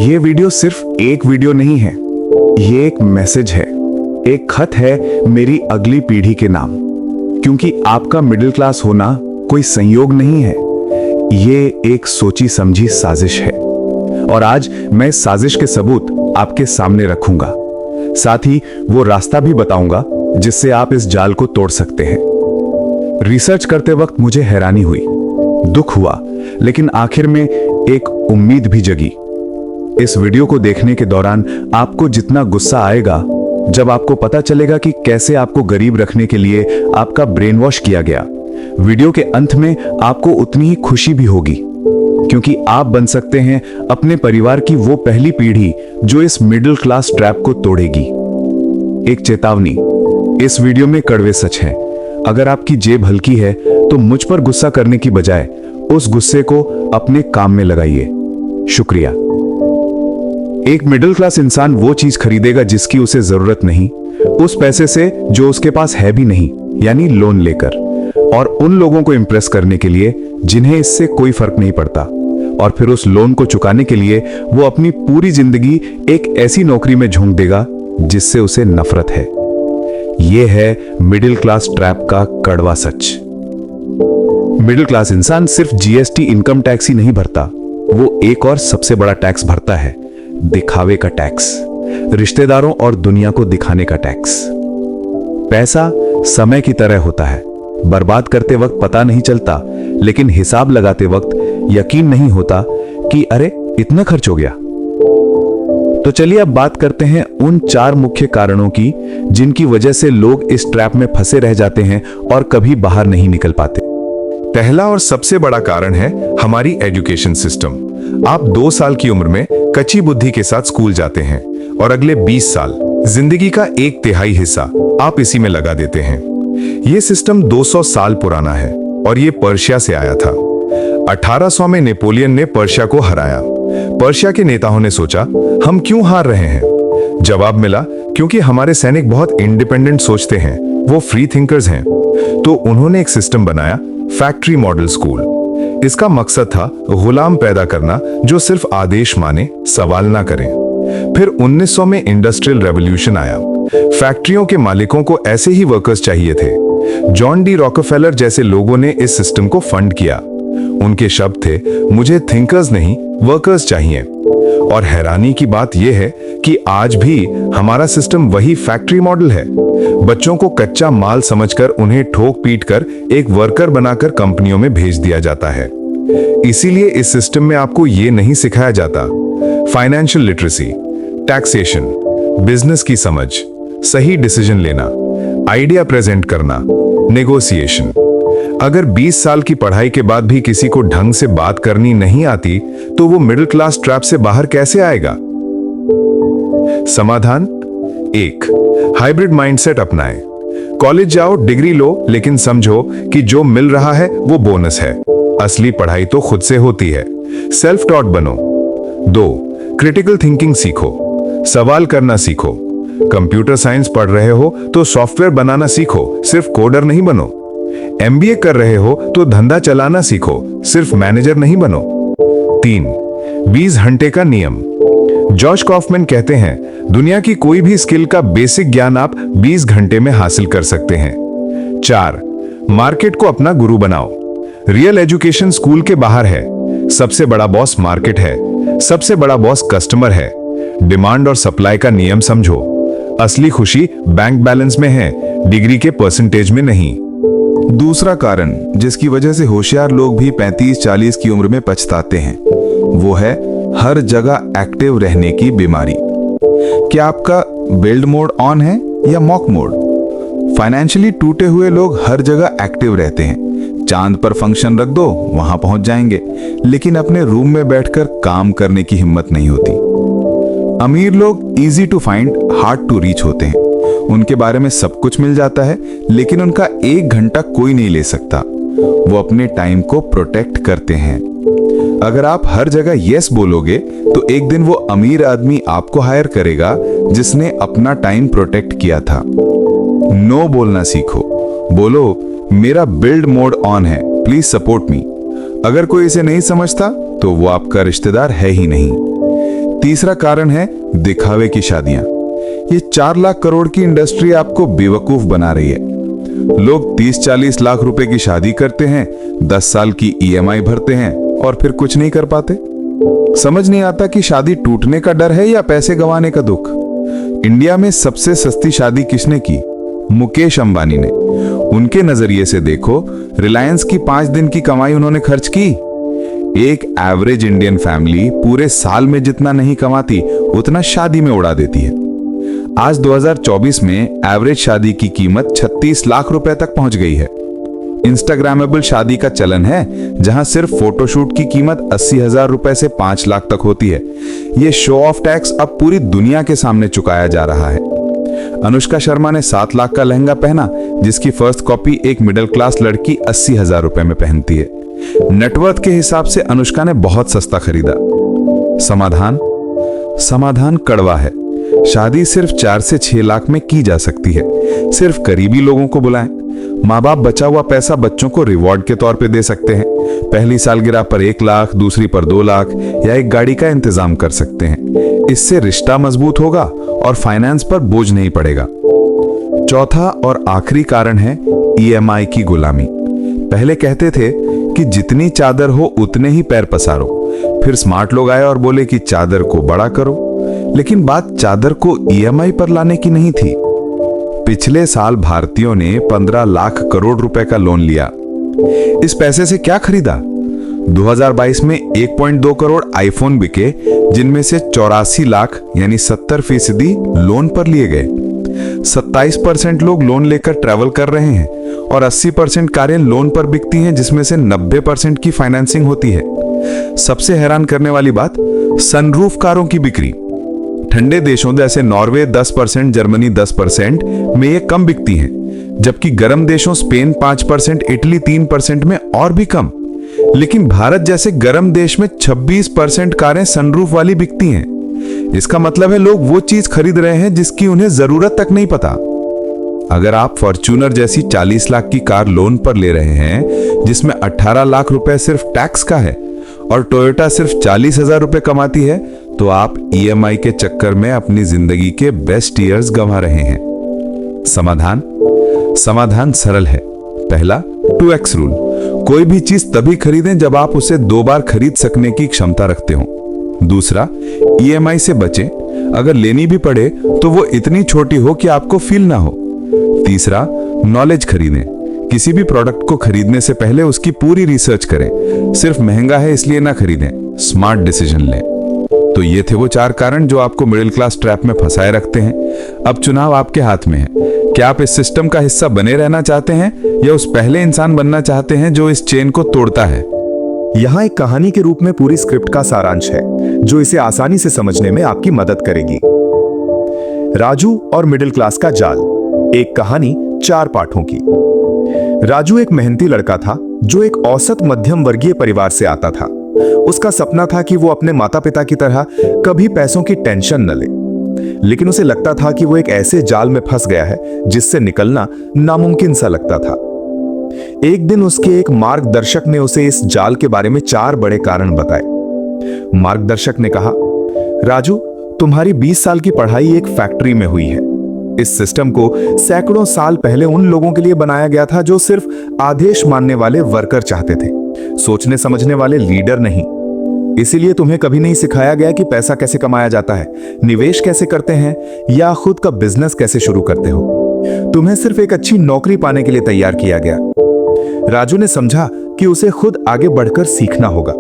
ये वीडियो सिर्फ एक वीडियो नहीं है, ये एक मैसेज है, एक खत है मेरी अगली पीढ़ी के नाम। क्योंकि आपका मिडिल क्लास होना कोई संयोग नहीं है, ये एक सोची समझी साजिश है। और आज मैं इस साजिश के सबूत आपके सामने रखूंगा, साथ ही वो रास्ता भी बताऊंगा जिससे आप इस जाल को तोड़ सकते हैं। रिसर्च करते वक्त मुझे हैरानी हुई, दुख हुआ, लेकिन आखिर में एक उम्मीद भी जगी। इस वीडियो को देखने के दौरान आपको जितना गुस्सा आएगा जब आपको पता चलेगा कि कैसे आपको गरीब रखने के लिए आपका ब्रेन वॉश किया गया, वीडियो के अंत में आपको उतनी ही खुशी भी होगी, क्योंकि आप बन सकते हैं अपने परिवार की वो पहली पीढ़ी जो इस मिडिल क्लास ट्रैप को तोड़ेगी। एक चेतावनी, इस वीडियो में कड़वे सच हैं। अगर आपकी जेब हल्की है तो मुझ पर गुस्सा करने की बजाय उस गुस्से को अपने काम में लगाइए। शुक्रिया। एक मिडिल क्लास इंसान वो चीज खरीदेगा जिसकी उसे जरूरत नहीं, उस पैसे से जो उसके पास है भी नहीं, यानी लोन लेकर, और उन लोगों को इंप्रेस करने के लिए जिन्हें इससे कोई फर्क नहीं पड़ता। और फिर उस लोन को चुकाने के लिए वो अपनी पूरी जिंदगी एक ऐसी नौकरी में झोंक देगा जिससे उसे नफरत है। यह है मिडिल क्लास ट्रैप का कड़वा सच। मिडिल क्लास इंसान सिर्फ जीएसटी इनकम टैक्स ही नहीं भरता, वो एक और सबसे बड़ा टैक्स भरता है, दिखावे का टैक्स, रिश्तेदारों और दुनिया को दिखाने का टैक्स। पैसा समय की तरह होता है, बर्बाद करते वक्त पता नहीं चलता, लेकिन हिसाब लगाते वक्त यकीन नहीं होता कि अरे इतना खर्च हो गया। तो चलिए अब बात करते हैं उन 4 मुख्य कारणों की जिनकी वजह से लोग इस ट्रैप में फंसे रह जाते हैं और कभी बाहर नहीं निकल पाते। पहला और सबसे बड़ा कारण है हमारी एजुकेशन सिस्टम। आप 2 साल की उम्र में कच्ची बुद्धि के साथ स्कूल जाते हैं और अगले 20 साल, जिंदगी का 1/3 हिस्सा आप इसी में लगा देते हैं। यह सिस्टम 200 साल पुराना है और यह पर्शिया से आया था। 1800 में नेपोलियन ने पर्शिया को हराया। पर्शिया के नेताओं ने सोचा, हम क्यों हार रहे हैं? जवाब मिला, क्योंकि हमारे सैनिक बहुत इंडिपेंडेंट सोचते हैं, वो फ्री थिंकर्स हैं। तो उन्होंने एक सिस्टम बनाया, फैक्ट्री मॉडल स्कूल। इसका मकसद था गुलाम पैदा करना जो सिर्फ आदेश माने, सवाल ना करें। फिर 1900 में इंडस्ट्रियल रेवोल्यूशन आया। फैक्ट्रियों के मालिकों को ऐसे ही वर्कर्स चाहिए थे। जॉन डी रॉकफेलर जैसे लोगों ने इस सिस्टम को फंड किया। उनके शब्द थे, मुझे थिंकर्स नहीं, वर्कर्स चाहिए। और हैरानी की बात यह है कि आज भी हमारा सिस्टम वही फैक्ट्री मॉडल है। बच्चों को कच्चा माल समझकर उन्हें ठोक पीट कर एक वर्कर बनाकर कंपनियों में भेज दिया जाता है। इसीलिए इस सिस्टम में आपको यह नहीं सिखाया जाता फाइनेंशियल लिटरेसी, टैक्सेशन, बिजनेस की समझ, सही डिसीजन लेना, आइडिया प्रेजेंट करना, नेगोशिएशन। अगर 20 साल की पढ़ाई के बाद भी किसी को ढंग से बात करनी नहीं आती तो वो मिडिल क्लास ट्रैप से बाहर कैसे आएगा? समाधान 1, हाइब्रिड माइंडसेट अपनाएं। कॉलेज जाओ, डिग्री लो, लेकिन समझो कि जो मिल रहा है वो बोनस है। असली पढ़ाई तो खुद से होती है। सेल्फ टॉट बनो। 2, क्रिटिकल थिंकिंग सीखो, सवाल करना सीखो। कंप्यूटर साइंस पढ़ रहे हो तो सॉफ्टवेयर बनाना सीखो, सिर्फ कोडर नहीं बनो। एमबीए कर रहे हो तो धंधा चलाना सीखो, सिर्फ मैनेजर नहीं बनो। 3, 20 घंटे का नियम। जॉश कॉफमैन कहते हैं, दुनिया की कोई भी स्किल का बेसिक ज्ञान आप 20 घंटे में हासिल कर सकते हैं। 4, मार्केट को अपना गुरु बनाओ। रियल एजुकेशन स्कूल के बाहर है। सबसे बड़ा बॉस मार्केट है, सबसे बड़ा बॉस कस्टमर है। डिमांड और सप्लाई का नियम समझो। असली खुशी बैंक बैलेंस में है, डिग्री के परसेंटेज में नहीं। दूसरा कारण जिसकी वजह से होशियार लोग भी 35-40 की उम्र में पछताते हैं, वो है हर जगह एक्टिव रहने की बीमारी। क्या आपका बिल्ड मोड ऑन है या मॉक मोड? फाइनेंशियली टूटे हुए लोग हर जगह एक्टिव रहते हैं। चांद पर फंक्शन रख दो, वहां पहुंच जाएंगे, लेकिन अपने रूम में बैठकर काम करने की हिम्मत नहीं होती। अमीर लोग easy to find, hard to reach होते हैं। उनके बारे में सब कुछ मिल जाता है, लेकिन उनका 1 घंटा कोई नहीं ले सकता। वो अपने टाइम को प्रोटेक्ट करते हैं। अगर आप हर जगह यस बोलोगे तो एक दिन वो अमीर आदमी आपको हायर करेगा जिसने अपना टाइम प्रोटेक्ट किया था। नो बोलना सीखो। बोलो, मेरा बिल्ड मोड ऑन है, प्लीज सपोर्ट मी। अगर कोई इसे नहीं समझता तो वो आपका रिश्तेदार है ही नहीं। तीसरा कारण है दिखावे की शादियां। ये 4 लाख करोड़ की इंडस्ट्री आपको बेवकूफ बना रही है। लोग 30-40 लाख रुपए की शादी करते हैं, 10 साल की ईएमआई भरते हैं और फिर कुछ नहीं कर पाते। समझ नहीं आता कि शादी टूटने का डर है या पैसे गंवाने का दुख। इंडिया में सबसे सस्ती शादी किसने की? मुकेश अंबानी ने। उनके नजरिए से देखो, रिलायंस की 5 दिन की कमाई उन्होंने खर्च की। एक एवरेज इंडियन फैमिली पूरे साल में जितना नहीं कमाती उतना शादी में उड़ा देती है। आज 2024 में एवरेज शादी की कीमत 36 लाख रुपए तक पहुंच गई है। इंस्टाग्रामेबल शादी का चलन है, जहां सिर्फ फोटोशूट की कीमत 80,000 रुपए से 5 लाख तक होती है। यह शो ऑफ टैक्स अब पूरी दुनिया के सामने चुकाया जा रहा है। अनुष्का शर्मा ने 7 लाख का लहंगा पहना, जिसकी फर्स्ट कॉपी एक मिडिल क्लास लड़की 80,000 रुपए में पहनती है। नेटवर्थ के हिसाब से अनुष्का ने बहुत सस्ता खरीदा। समाधान कड़वा है। शादी सिर्फ 4 से 6 लाख में की जा सकती है। सिर्फ करीबी लोगों को बुलाएं। माँ बाप बचा हुआ पैसा बच्चों को रिवॉर्ड के तौर पे दे सकते हैं। पहली सालगिरह पर 1 लाख, दूसरी पर 2 लाख या एक गाड़ी का इंतजाम कर सकते हैं। इससे रिश्ता मजबूत होगा और फाइनेंस पर बोझ नहीं पड़ेगा। चौथा और आखिरी कारण है ईएमआई की गुलामी। पहले कहते थे कि जितनी चादर हो उतने ही पैर पसारो। फिर स्मार्ट लोग आए और बोले कि चादर को बड़ा करो। लेकिन बात चादर को ईएमआई पर लाने की नहीं थी। पिछले साल भारतीयों ने 15 लाख करोड़ रुपए का लोन लिया। इस पैसे से क्या खरीदा? 2022 में 1.2 करोड़ आईफोन बिके, जिनमें से 84 लाख यानी 70% लोन पर लिए गए। 27% लोग लोन लेकर ट्रैवल कर रहे हैं और 80% कारें लोन पर बिकती हैं, जिसमें से 90% की फाइनेंसिंग होती है। सबसे हैरान करने वाली बात, सनरूफ कारों की बिक्री। ठंडे देशों जैसे नॉर्वे 10%, जर्मनी 10% में ये कम बिकती हैं, जबकि गर्म देशों स्पेन 5%, इटली 3% में और भी कम। लेकिन भारत जैसे गर्म देश में 26% कारें सनरूफ वाली बिकती हैं। इसका मतलब है लोग वो चीज खरीद रहे हैं जिसकी उन्हें जरूरत तक नहीं पता। अगर आप फॉर्च्यूनर जैसी 40 लाख की कार लोन पर ले रहे हैं, जिसमें 18 लाख रुपए सिर्फ टैक्स का है, और टोयोटा सिर्फ 40,000 रुपए कमाती है, तो आप ईएमआई के चक्कर में अपनी जिंदगी के बेस्ट ईयर्स गंवा रहे हैं। समाधान सरल है। पहला, 2x रूल। कोई भी चीज तभी खरीदें जब आप उसे 2 बार खरीद सकने की क्षमता रखते हो। दूसरा, ईएमआई से बचें। अगर लेनी भी पड़े तो वो इतनी छोटी हो कि आपको फील ना हो। तीसरा, नॉलेज खरीदें। किसी भी प्रोडक्ट को खरीदने से पहले उसकी पूरी रिसर्च करें। सिर्फ महंगा है इसलिए ना खरीदें, स्मार्ट डिसीजन लें। तो ये थे वो 4 कारण जो आपको मिडिल क्लास ट्रैप में फंसाए रखते हैं। अब चुनाव आपके हाथ में है। क्या आप इस सिस्टम का हिस्सा बने रहना चाहते हैं या उस पहले इंसान बनना चाहते हैं जो इस चेन को तोड़ता है? यहाँ एक कहानी के रूप में पूरी स्क्रिप्ट का सारांश है, जो इसे आसानी से समझने में आपकी मदद करेगी। राजू और मिडिल क्लास का जाल, एक कहानी 4 पाठों की। राजू एक मेहनती लड़का था जो एक औसत मध्यम वर्गीय परिवार से आता था। उसका सपना था कि वो अपने माता पिता की तरह कभी पैसों की टेंशन न ले, लेकिन उसे लगता था कि वो एक ऐसे जाल में फंस गया है जिससे निकलना नामुमकिन सा लगता था। एक दिन उसके एक मार्गदर्शक ने उसे इस जाल के बारे में 4 बड़े कारण बताए। मार्गदर्शक ने कहा, राजू, तुम्हारी 20 साल की पढ़ाई एक फैक्ट्री में हुई है। इस सिस्टम को सैकड़ों साल पहले उन लोगों के लिए बनाया गया था जो सिर्फ आदेश मानने वाले वर्कर चाहते थे, सोचने समझने वाले लीडर नहीं। इसीलिए तुम्हें कभी नहीं सिखाया गया कि पैसा कैसे कमाया जाता है, निवेश कैसे करते हैं या खुद का बिजनेस कैसे शुरू करते हो। तुम्हें सिर्फ एक अच्छी नौकरी पाने के लिए तैयार किया गया। राजू ने समझा कि उसे खुद आगे बढ़कर सीखना होगा।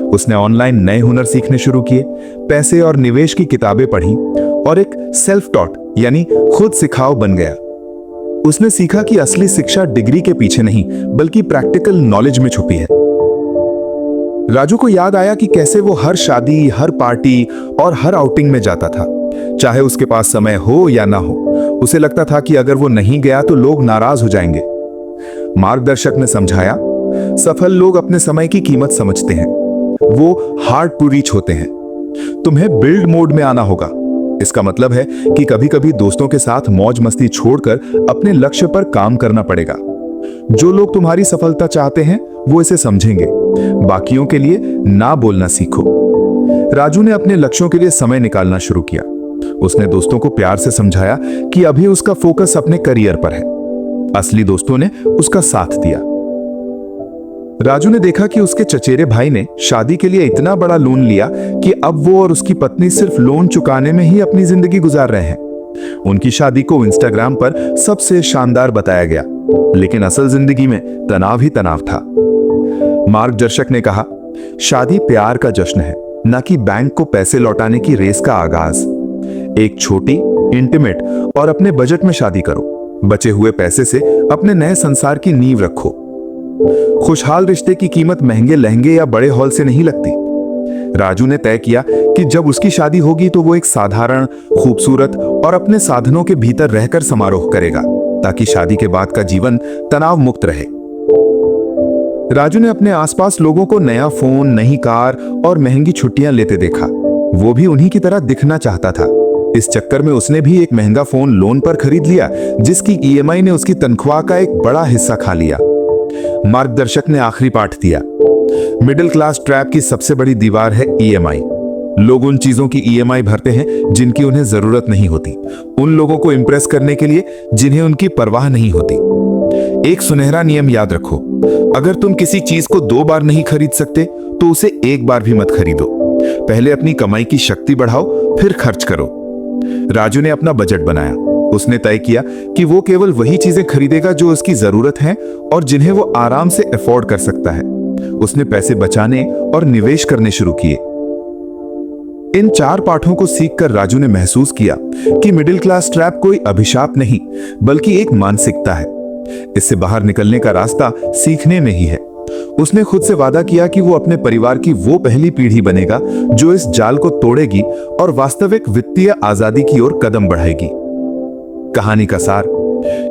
उसने ऑनलाइन नए हुनर सीखने शुरू किए, पैसे और निवेश की किताबें पढ़ी और एक सेल्फ टॉट यानी खुद सिखाओ बन गया। उसने सीखा कि असली शिक्षा डिग्री के पीछे नहीं बल्कि प्रैक्टिकल नॉलेज में छुपी है। राजू को याद आया कि कैसे वो हर शादी, हर पार्टी और हर आउटिंग में जाता था, चाहे उसके पास समय हो या ना हो। उसे लगता था कि अगर वो नहीं गया तो लोग नाराज हो जाएंगे। मार्गदर्शक ने समझाया, सफल लोग अपने समय की कीमत समझते हैं, वो हार्ड टू रीच होते हैं। तुम्हें बिल्ड मोड में आना होगा। इसका मतलब है कि कभी कभी दोस्तों के साथ मौज मस्ती छोड़कर अपने लक्ष्य पर काम करना पड़ेगा। जो लोग तुम्हारी सफलता चाहते हैं वो इसे समझेंगे। बाकियों के लिए ना बोलना सीखो। राजू ने अपने लक्ष्यों के लिए समय निकालना शुरू किया। उसने दोस्तों को प्यार से समझाया कि अभी उसका फोकस अपने करियर पर है। असली दोस्तों ने उसका साथ दिया। राजू ने देखा कि उसके चचेरे भाई ने शादी के लिए इतना बड़ा लोन लिया कि अब वो और उसकी पत्नी सिर्फ लोन चुकाने में ही अपनी जिंदगी गुजार रहे हैं। उनकी शादी को इंस्टाग्राम पर सबसे शानदार बताया गया, लेकिन असल जिंदगी में तनाव ही तनाव था। मार्गदर्शक ने कहा, शादी प्यार का जश्न है, न कि बैंक को पैसे लौटाने की रेस का आगाज। एक छोटी, इंटीमेट और अपने बजट में शादी करो। बचे हुए पैसे से अपने नए संसार की नींव रखो। खुशहाल रिश्ते की कीमत महंगे लहंगे या बड़े हॉल से नहीं लगती। राजू ने तय किया कि जब उसकी शादी होगी तो वो एक साधारण, खूबसूरत और अपने साधनों के भीतर रहकर समारोह करेगा, ताकि शादी के बाद का जीवन तनाव मुक्त रहे। राजू ने अपने आसपास लोगों को नया फोन, नई कार और महंगी छुट्टियां लेते देखा। वो भी उन्हीं की तरह दिखना चाहता था। इस चक्कर में उसने भी एक महंगा फोन लोन पर खरीद लिया, जिसकी ईएमआई ने उसकी तनख्वाह का एक बड़ा हिस्सा खा लिया। मार्गदर्शक ने आखिरी पाठ दिया, मिडिल क्लास ट्रैप की सबसे बड़ी दीवार है ईएमआई। लोग उन चीजों की ईएमआई भरते हैं जिनकी उन्हें जरूरत नहीं होती, उन लोगों को इंप्रेस करने के लिए जिन्हें उनकी परवाह नहीं होती। एक सुनहरा नियम याद रखो, अगर तुम किसी चीज को 2 बार नहीं खरीद सकते तो उसे 1 बार भी मत खरीदो। पहले अपनी कमाई की शक्ति बढ़ाओ, फिर खर्च करो। राजू ने अपना बजट बनाया। उसने तय किया कि वो केवल वही चीजें खरीदेगा जो उसकी जरूरत है और जिन्हें वो आराम से अफोर्ड कर सकता है। उसने पैसे बचाने और निवेश करने शुरू किए। इन 4 पाठों को सीखकर राजू ने महसूस किया कि मिडिल क्लास ट्रैप कोई अभिशाप नहीं, बल्कि एक मानसिकता है। इससे बाहर निकलने का रास्ता सीखने में ही है। उसने खुद से वादा किया कि वो अपने परिवार की वो पहली पीढ़ी बनेगा जो इस जाल को तोड़ेगी और वास्तविक वित्तीय आजादी की ओर कदम बढ़ाएगी। कहानी का सार,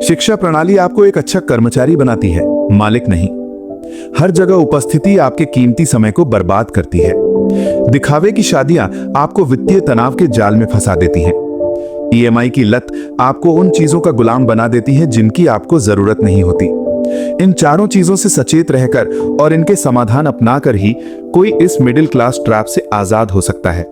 शिक्षा प्रणाली आपको एक अच्छा कर्मचारी बनाती है, मालिक नहीं। हर जगह उपस्थिति आपके कीमती समय को बर्बाद करती है। दिखावे की शादियां आपको वित्तीय तनाव के जाल में फंसा देती हैं। ईएमआई की लत आपको उन चीजों का गुलाम बना देती है जिनकी आपको जरूरत नहीं होती। इन चारों चीजों से सचेत रहकर और इनके समाधान अपनाकर ही कोई इस मिडिल क्लास ट्रैप से आजाद हो सकता है।